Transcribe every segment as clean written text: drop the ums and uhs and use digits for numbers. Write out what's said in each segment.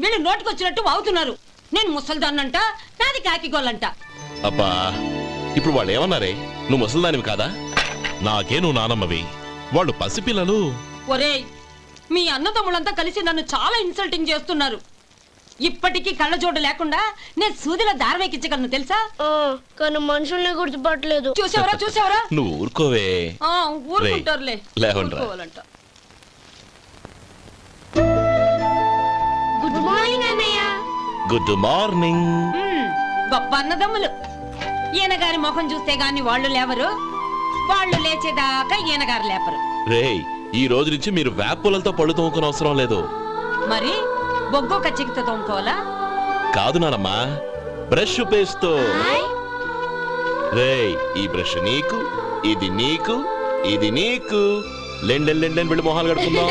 వీళ్ళు నోటికొచ్చినట్టు వాగుతున్నారు. నేను ముసల్దాన్నంట, నాది కాకిగోళ్ళంట. అబ్బా ఇప్పుడు వాళ్ళు ఏమన్నారే? నువ్వు ముసల్దానివి కాదా? నాకే నువ్వు నానమ్మవి, వాళ్ళు పసిపిల్లలు. ఒరేయ్, మీ అన్నదమ్ములంతా కలిసి నన్ను చాలా ఇన్సల్టింగ్ చేస్తున్నారు. ఇప్పటికీ కళ్ళజోడు లేకుండా నేను సూదిలో దారం ఎక్కించగలను తెలుసా? కానీ మనుషుల్ని గుర్తుపట్టలేదు. చూసావరా? నువ్వు ఊరుకోవే. ఊరుకుంటారులే. లేవండ్రా. గుడ్ మార్నింగ్ అన్నయ్య. Good morning. గొప్ప అన్నదమ్ములు. ఈయనగారి ముఖం చూస్తే గాని వాళ్ళు లేవరు, వాళ్ళు లేచేదాకా ఈయనగారు లేపరు. రేయ్, ఈ రోజు నుంచి మీరు వేపులతో పళ్ళు తోముకునే అవసరం లేదు. మరి బొగ్గో కచ్చికితో తోముకోవాలా? కాదు నానమ్మా, బ్రష్ పేస్తో. రేయ్, ఈ బ్రష్ నీకు, ఇది నీకు, ఇది నీకు. లెండెన్ వెళ్ళి మొహాలు కడుకుందాం.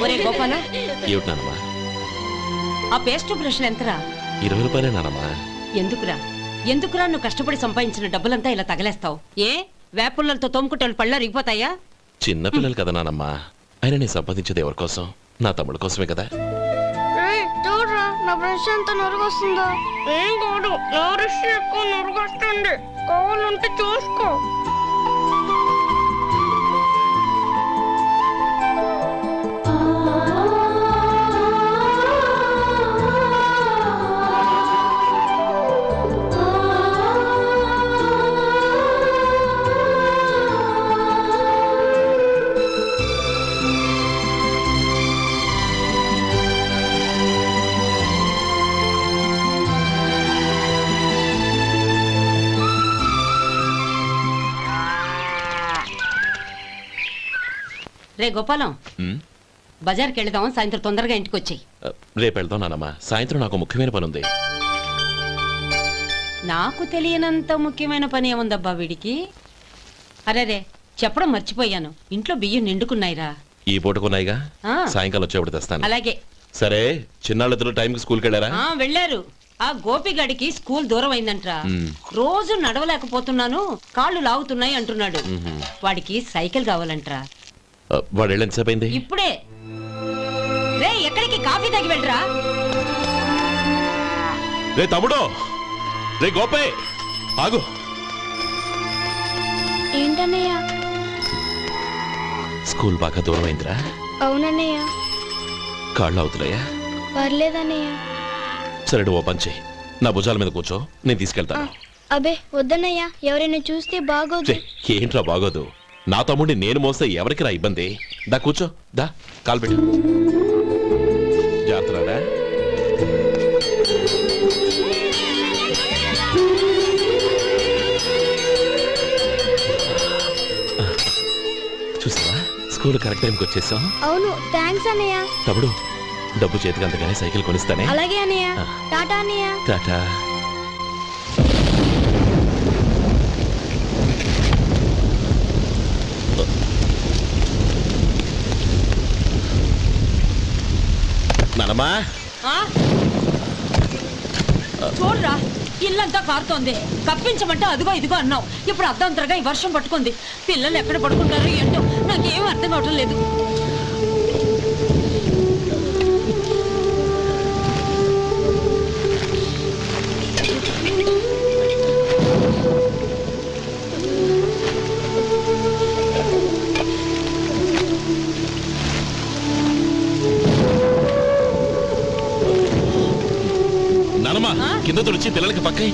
ఒరే గోపాల, ఏమిటి నానమ్మా? ఆ పేస్ట్ బ్రష్ ఎంతరా? 20 రూపాయలే నానమ్మా. ఎందుకురా నువ్వు కష్టపడి సంపాదించిన డబ్బులంతా ఇలా తగలేస్తావు? ఏ వేపుల్లలతో తోముకుంటే పళ్ళ రిగిపోతాయా? చిన్న పిల్లలు కదా నానమ్మా. అయినా నేను సంపాదించేది ఎవరి కోసం? నా తమ్ముడు కోసమే కదా. చూడరా, నా బ్రష్ ఎంత నొరుగొస్తుందో. ఏం కాదు, నా బ్రష్ ఎక్కువ నొరుగొస్తుంది. కావాలంటే చూసుకో. రే గోపాలం, బజార్కి వెళదాం. సాయంత్రం తొందరగా ఇంటికి వచ్చాయి. రేపు వెళ్దాం నానమ్మా. సాయంత్రం నాకు ముఖ్యమైన పని ఉంది. నాకు తెలియనంత ముఖ్యమైన పని ఏముందబ్బా వీడికి? అరే చెప్పడం మర్చిపోయాను, ఇంట్లో బియ్యం నిండుకున్నాయిరా. ఈ పూటకున్నాయిగా, సాయంకాలం వచ్చేప్పుడు తెస్తాను. అలాగే. సరే, చిన్నాళ్ళిద్దరు టైంకి స్కూల్కి వెళ్ళారా? వెళ్ళారు. ఆ గోపిగాడికి స్కూల్ దూరం అయిందంట్రా. రోజు నడవలేకపోతున్నాను, కాళ్ళు లాగుతున్నాయి అంటున్నాడు. వాడికి సైకిల్ కావాలంట్రా. వాడు వెళ్ళి ఎంతసేపు అయింది? ఇప్పుడే. రే, ఎక్కడికి? కాఫీ తాగి వెళ్ళరా. రే తమ్ముడు, రే గోపే, ఆగు. ఏంటన్నయ్య? స్కూల్ బాగా దూరం అయిందిరా. అవునన్నయ్య. కాళ్ళు అవుతున్నాయా? పర్లేదన్నయ్య. సరే, ఓ పని చెయ్యి, నా భుజాల మీద కూర్చో, నేను తీసుకెళ్తాను. అబే వద్దన్నయ్య, ఎవరైనా చూస్తే బాగోదు. ఏంట్రా బాగోదు? నా తమ్ముడిని నేను మోస్తే ఎవరికి రా ఇబ్బంది? దా కూర్చో, దా కాలు పెట్టు. జాగ్రత్తరా. చూసావా, స్కూల్ కరెక్ట్ టైంకి వచ్చేసాం. అవును, థ్యాంక్స్ అన్నయ్య. తమ్ముడు, డబ్బు చేతికి అంతగానే సైకిల్ కొనిస్తానే. అలాగే అన్నయ్య. టాటా అన్నయ్య. టాటా. నానమ్మా, చూడరా, ఇల్లంతా కారుతోంది. కప్పించమంటే అదిగో ఇదిగో అన్నావు. ఇప్పుడు అర్ధంతరగా ఈ వర్షం పట్టుకుంది. పిల్లలు ఎక్కడ పడుకుంటారో ఏంటో నాకేం అర్థం కావటం లేదు. కింద తుడిచి పిల్లలకి పక్కై.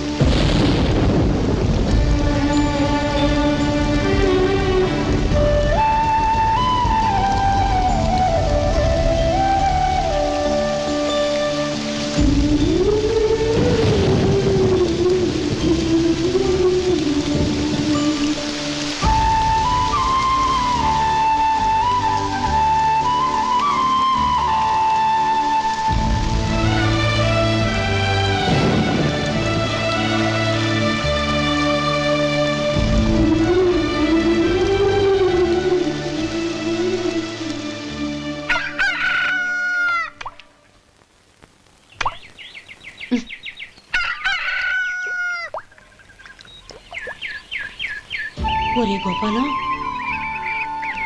ఒరే గోపాలం,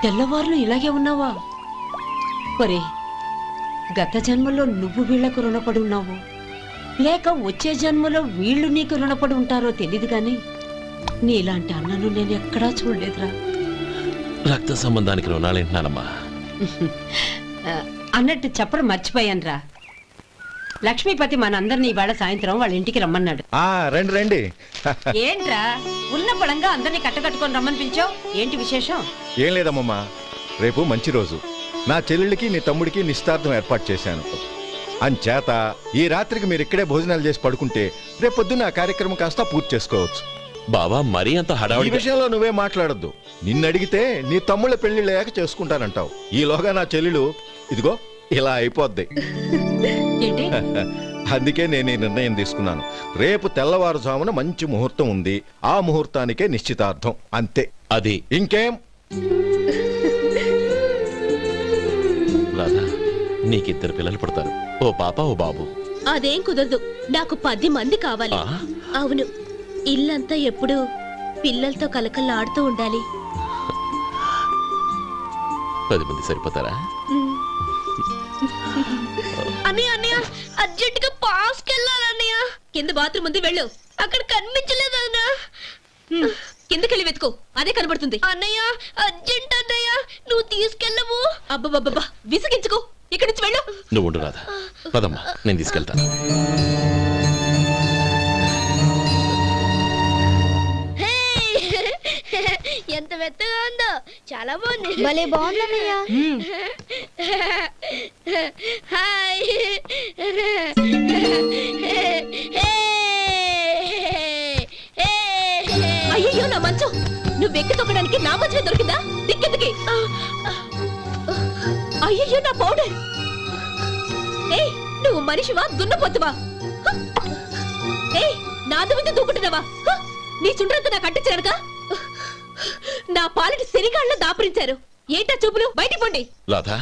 తెల్లవారులు ఇలాగే ఉన్నావా? ఒరే, గత జన్మలో నువ్వు వీళ్లకు రుణపడి ఉన్నావు లేక వచ్చే జన్మలో వీళ్ళు నీకు రుణపడి ఉంటారో తెలీదు గాని నీలాంటి అన్నను నేను ఎక్కడా చూడలేదురా. రక్త సంబంధానికి రుణాలేంటున్నానమ్మా. అన్నట్టు చెప్పడం మర్చిపోయానురా. లక్ష్మీపతి మనందరినీ ఇవాళ సాయంత్రం వాళ్ళ ఇంటికి రమ్మన్నాడు. రండి రండి. ఏంట్రా ఉన్న బలంగా అందరినీ కట్టకట్టుకొని రమ్మని పిలిచావు? ఏంటి విశేషం? ఏం లేదమ్మమ్మా, రేపు మంచి రోజు. నా చెల్లెళ్ళకి నీ తమ్ముడికి నిశ్చితార్థం ఏర్పాటు చేశాను. అంచేత ఈ రాత్రికి మీరు ఇక్కడే భోజనాలు చేసి పడుకుంటే రేపొద్దున ఆ కార్యక్రమం కాస్త పూర్తి చేసుకోవచ్చు. బావా మరీ అంత ఈ హడావుడి విషయంలో నువ్వే మాట్లాడొద్దు. నిన్ను అడిగితే నీ తమ్ముళ్ళ పెళ్లిళ్ళయ్యాక చేసుకుంటానంటావు. ఈలోగా నా చెల్లెలు ఇదిగో ఇలా అయిపోద్ది. ఏంటి? అందుకే నేను ఈ నిర్ణయం తీసుకున్నాను. రేపు తెల్లవారుజామున మంచి ముహూర్తం ఉంది. ఆ ముహూర్తానికే నిశ్చితార్థం, అంతే. అది ఇంకేం? రాధా, నీకిద్దరు పిల్లలు పుడతారు, ఓ పాప ఓ బాబు. అదేం కుదరదు, నాకు 10 మంది కావాలి. ఆ? అవును, ఇల్లంతా ఎప్పుడూ పిల్లలతో కలకల్లాడుతూ ఉండాలి. 10 మంది సరిపోతారా? అన్నయ్య అన్నయ్య, అర్జెంట్ గా పాస్కి వెళ్ళాలన్నయ్య. కింద బాత్రూమ్ ఉంది, వెళ్ళు. అక్కడ కనిపించలేదు అన్న. కిందకెళ్ళి వెతుకో, అదే కనబడుతుంది. అన్నయ్య అర్జెంట్ అన్నయ్య, నువ్వు తీసుకెళ్ళవు. అబ్బబ్బబ్బా, విసిగించుకో, ఇక్కడి నుంచి వెళ్ళు. నువ్వు ఉండు రాధా, పదమ్మా నేను తీసుకెళ్తాను. ఎంత మెత్తగా ఉందో, చాలా బాగుంది. భలే బాగుంది అన్నయ్య. హాయ్. అయ్యో నా మంచం, నువ్వు ఎక్కి తొక్కడానికి నా మంచమే దొరికిందా? దిక్కెందుకి? అయ్యో నా పౌడర్. ఏయ్, నువ్వు మనిషివా దున్నపోతువా? ఏయ్, నాది మీద దూకుంటున్నావా? నీ చుండ్రంతా నాకు అంటించారక నా పాలిటి శనిగాళ్ళ దాపరించారు. ఏంటా చూపులు? బయటికి పోండి. రాధా,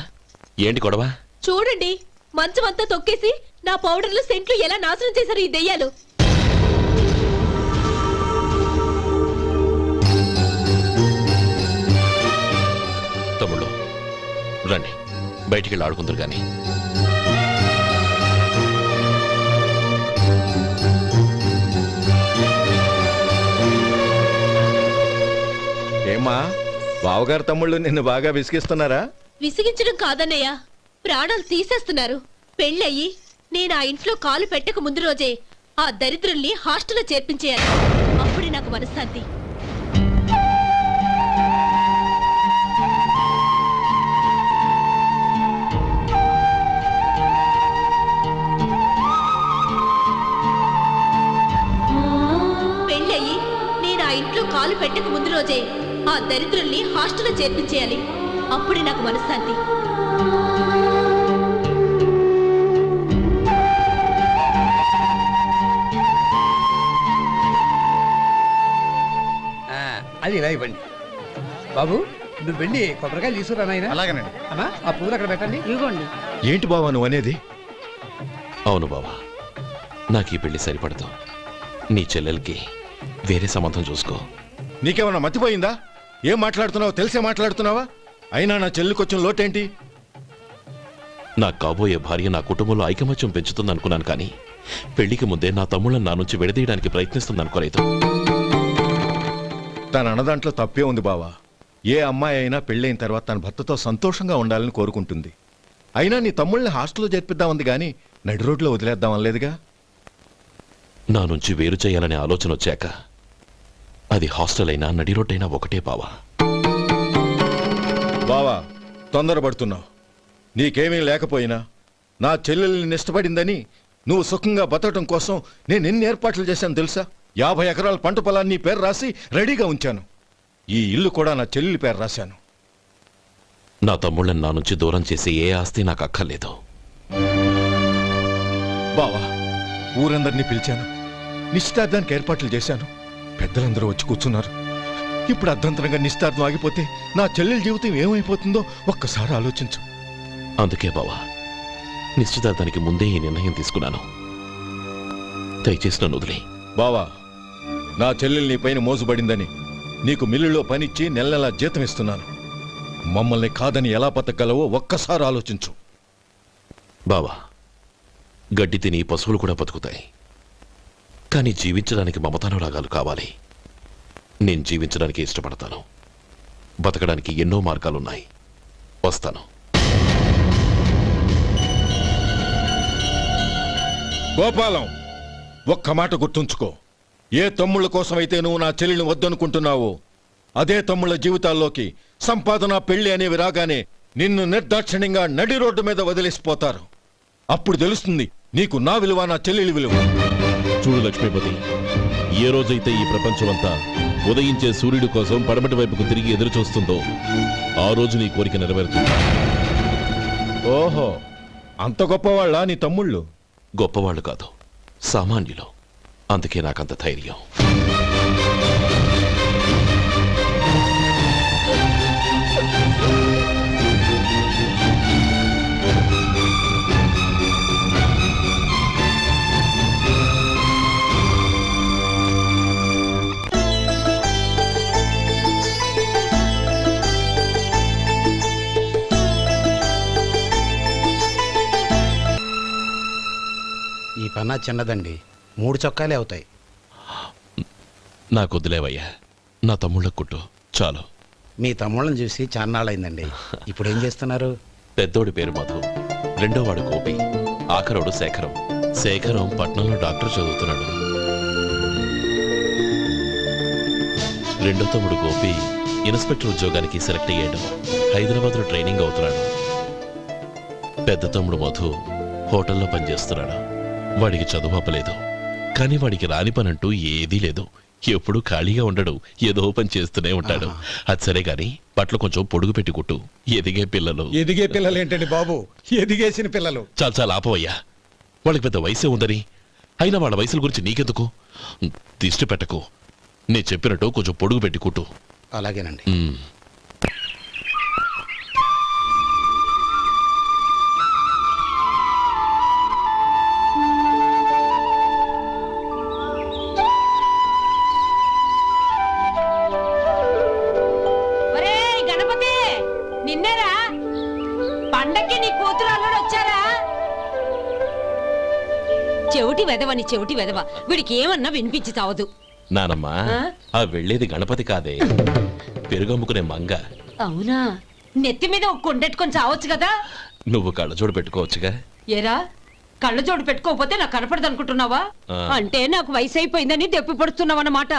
ఏంటి గొడవ? చూడండి, మంచం అంతా తొక్కేసి నా పౌడర్లు సెంట్లు ఎలా నాశనం చేశారు ఈ దెయ్యాలు. తమ్ముళ్ళు రండి, బయటికి వెళ్ళి ఆడుకుందరు గాని. ఏమ్మా, బావగారు తమ్ముళ్ళు నిన్ను బాగా విసిగిస్తున్నారా? విసిగించడం కాదన్నయ్య, ప్రాణాలు తీసేస్తున్నారు. పెళ్ళయి నేను ఆ ఇంట్లో కాలు పెట్టక ముందు రోజే ఆ దరిద్రుల్ని హాస్టల్లో చేర్పించేయాలి. అప్పుడే నాకు మనశ్శాంతి. పెళ్ళయి నేను ఆ ఇంట్లో కాలు పెట్టక ముందు రోజే ఆ దరిద్రుల్ని హాస్టల్లో చేర్పించేయాలి. అప్పుడే నాకు మనశ్శాంతి. అది ఇలా ఇవ్వండి బాబు. నువ్వు వెళ్ళి కొబ్బరికాయలు తీసుకురా నాయనా. అలాగేనండి. అమ్మా, ఆ పూలు అక్కడ పెట్టండి. ఇవ్వండి. ఏంటి బావా నువ్వు అనేది? అవును బావా, నాకు ఈ పెళ్లి సరిపడదు. నీ చెల్లెలకి వేరే సంబంధం చూసుకో. నీకేమన్నా మతిపోయిందా? ఏం మాట్లాడుతున్నావో తెలిసే మాట్లాడుతున్నావా? అయినా నా చెల్లికొచ్చిన లోటేంటి? నా కాబోయే భార్య నా కుటుంబంలో ఐకమత్యం పెంచుతుంది అనుకున్నాను, కానీ పెళ్లికి ముందే నా తమ్ముళ్ళని నా నుంచి విడదీయడానికి ప్రయత్నిస్తుంది అనుకోలేదు. తన అన్నదాంట్లో తప్పే ఉంది బావా. ఏ అమ్మాయి అయినా పెళ్ళైన తర్వాత తన భర్తతో సంతోషంగా ఉండాలని కోరుకుంటుంది. అయినా నీ తమ్ముళ్ళని హాస్టల్లో చేర్పిద్దామంది కానీ నడి రోడ్లో వదిలేద్దామనలేదుగా. నా నుంచి వేరు చేయాలనే ఆలోచన వచ్చాక అది హాస్టల్ అయినా నడి రోడ్డైనా ఒకటే బావా. బావా, తొందరపడుతున్నావు. నీకేమీ లేకపోయినా నా చెల్లెల్ని ఇష్టపడిందని నువ్వు సుఖంగా బతకడం కోసం నేను ఎన్ని ఏర్పాట్లు చేశాను తెలుసా? 50 ఎకరాల పంట పొలాన్ని నీ పేరు రాసి రెడీగా ఉంచాను. ఈ ఇల్లు కూడా నా చెల్లెలి పేరు రాశాను. నా తమ్ముళ్ళని నా నుంచి దూరం చేసే ఏ ఆస్తి నాకు అక్కర్లేదు. బావా, ఊరందరినీ పిలిచాను. నిశ్చితార్థానికి ఏర్పాట్లు చేశాను. పెద్దలందరూ వచ్చి కూర్చున్నారు. ఇప్పుడు అర్ధంతరంగా నిశ్చితార్థం ఆగిపోతే నా చెల్లెలి జీవితం ఏమైపోతుందో ఒక్కసారి ఆలోచించు. అందుకే బావా, నిశ్చితార్థానికి ముందే ఈ నిర్ణయం తీసుకున్నాను. దయచేసి నన్ను వదిలే. బావా, నా చెల్లెలు నీ పైన మోసుబడిందని నీకు మిల్లులో పనిచ్చి నెల నెలా జీతం ఇస్తున్నాను. మమ్మల్ని కాదని ఎలా బతకగలవో ఒక్కసారి ఆలోచించు. బావా, గడ్డి తిని పశువులు కూడా బతుకుతాయి, కానీ జీవించడానికి మమతానురాగాలు కావాలి. నేను జీవించడానికి ఇష్టపడతాను. బతకడానికి ఎన్నో మార్గాలున్నాయి. వస్తాను. గోపాలం, ఒక్క మాట గుర్తుంచుకో. ఏ తమ్ముళ్ళ కోసమైతే నువ్వు నా చెల్లిని వద్దనుకుంటున్నావో అదే తమ్ముళ్ళ జీవితాల్లోకి సంపాదన, పెళ్లి అనేవి రాగానే నిన్ను నిర్దాక్షిణ్యంగా నడి రోడ్డు మీద వదిలేసిపోతారు. అప్పుడు తెలుస్తుంది నీకు నా విలువ, నా చెల్లెలి విలువ. చూడు లక్ష్మీపతి, ఏ రోజైతే ఈ ప్రపంచమంతా ఉదయించే సూర్యుడి కోసం పడమటి వైపుకు తిరిగి ఎదురు చూస్తుందో ఆ రోజు నీ కోరిక నెరవేరుతుంది. ఓహో, అంత గొప్పవాళ్ళ నీ తమ్ముళ్ళు? గొప్పవాళ్ళు కాదు, సామాన్యులు. అందుకే నాకంత ధైర్యం. ఈ పన్నా చిన్నదండి, 3 చొక్కాలే అవుతాయి. నాకొద్దులేవయ్యా, నా తమ్ముళ్ళ కుట్టు చాలు. మీ తమ్ముళ్ళని చూసి చాన్నాళ్ళైందండి. ఇప్పుడు ఏం చేస్తున్నారు? పెద్దోడి పేరు మధు, రెండోవాడు గోపి, ఆఖరోడు శేఖరం. శేఖరం పట్నంలో డాక్టర్ చదువుతున్నాడు. రెండో తమ్ముడు గోపి ఇన్స్పెక్టర్ ఉద్యోగానికి సెలెక్ట్ అయ్యాడు. హైదరాబాద్లో ట్రైనింగ్ అవుతున్నాడు. పెద్ద తమ్ముడు మధు హోటల్లో పనిచేస్తున్నాడు. వాడికి చదువు అప్పలేదు, కానీ వాడికి రాని పనంటూ ఏదీ లేదు. ఎప్పుడు ఖాళీగా ఉండడు, ఏదో పని చేస్తూనే ఉంటాడు. అది సరే గాని బట్టలు కొంచెం పొడుగు పెట్టి కుట్టు. ఎదిగే పిల్లలు. ఎదిగే పిల్లలు ఏంటండి బాబు, ఎదిగేసిన పిల్లలు. చాలా చాలా ఆపవయ్యా, వాళ్ళకి పెద్ద వయసే ఉందని. అయినా వాళ్ళ వయసుల గురించి నీకెందుకు? దిష్టి పెట్టకు. నేను చెప్పినట్టు కొంచెం పొడుగు పెట్టి కుట్టు. అలాగేనండి. ఒరేయ్ గణపతి, నిన్నేరా? పండక్కి నీ కూతురు అల్లుడు వచ్చారా? చెవిటి వెదవని చెవిటి వెదవ, వీడికి ఏమన్నా వినిపించి తావదు. నానమ్మా, ఆ వెళ్ళేది గణపతి కాదే, పెరుగమ్ముకునే మంగ. అవునా? నెత్తి మీద ఒక కొండెట్టుకొని చావచ్చు కదా. నువ్వు కళ్ళజోడు పెట్టుకోవచ్చుగా. ఏరా, కళ్ళ జోడు పెట్టుకోకపోతే నాకు కనపడదు అనుకుంటున్నావా? అంటే నాకు వయసు అయిపోయిందని దెప్పి పడుతున్నావన్నమాట.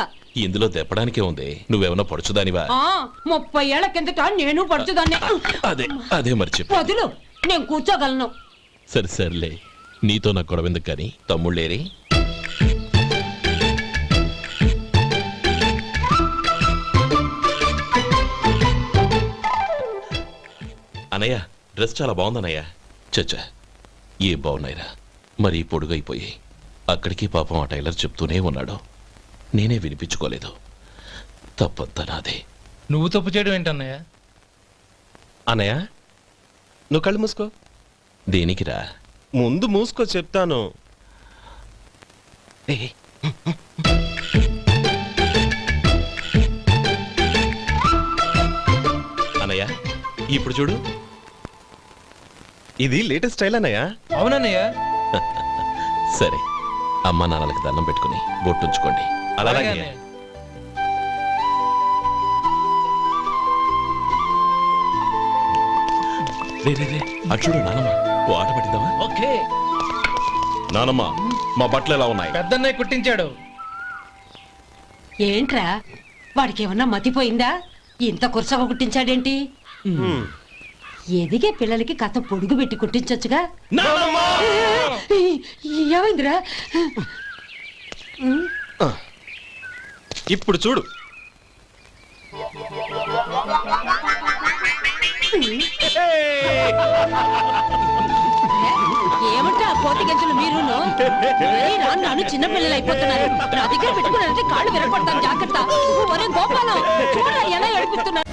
ఇందులో తెప్పడానికే ఉంది. నువ్వేమన్నా పడుచుదానివా? 30 ఏళ్ల కిందట నేను పడుచుదాన్ని. అదే అదే మరి చెప్పు. వదులు, నేను కూర్చోగలను. సరే సర్లే, నీతో నాకు గొడవ ఎందుకు కానీ. తమ్ముళ్ళేరి? అనయ్య, డ్రెస్ చాలా బాగుందన్నయ్య. చచ్చా, ఏ బాగున్నాయిరా, మరీ పొడుగైపోయి. అక్కడికి పాపం ఆ టైలర్ చెప్తూనే ఉన్నాడు, నేనే వినిపించుకోలేదు. తప్పంతా నాదే. నువ్వు తప్పు చేయడం ఏంటన్నయ్య? అన్నయ్య, నువ్వు కళ్ళు మూసుకో. దేనికిరా? ముందు మూసుకో చెప్తాను. అన్నయ్య, ఇప్పుడు చూడు. ఇది లేటెస్ట్ స్టైల్ అన్నయ్య. అవునన్నయ్య. సరే, అమ్మా నాన్నలకి దండం పెట్టుకుని బొట్టుంచుకోండి. అలాగే అలాగే. అన్నయ్య. రే రే రే, అటు చూడు నానమ్మ, ఓ ఆట పట్టిద్దామా? ఓకే. నానమ్మ, మా బట్టలు ఎలా ఉన్నాయి? పెద్దన్నయ్య కుట్టించాడు. ఏంట్రా, వాడికి ఏమన్నా మతిపోయిందా? ఇంత కుర్చగా కుట్టించాడేంటి? ఎదిగే పిల్లలకి కథ పొడుగు పెట్టి కుట్టించొచ్చుగా. ఏమైందిరా? ఇప్పుడు చూడు. ఏమంటే ఆ కోతి గంజలు మీరును? నన్ను చిన్న పిల్లలు అయిపోతున్నారు. నా దగ్గర పెట్టుకున్నారంటే కాళ్ళు విరగొడతాను, జాగ్రత్త. ఒరే గోపాలం, చూడరా ఎలా ఏడిపిస్తున్నారు.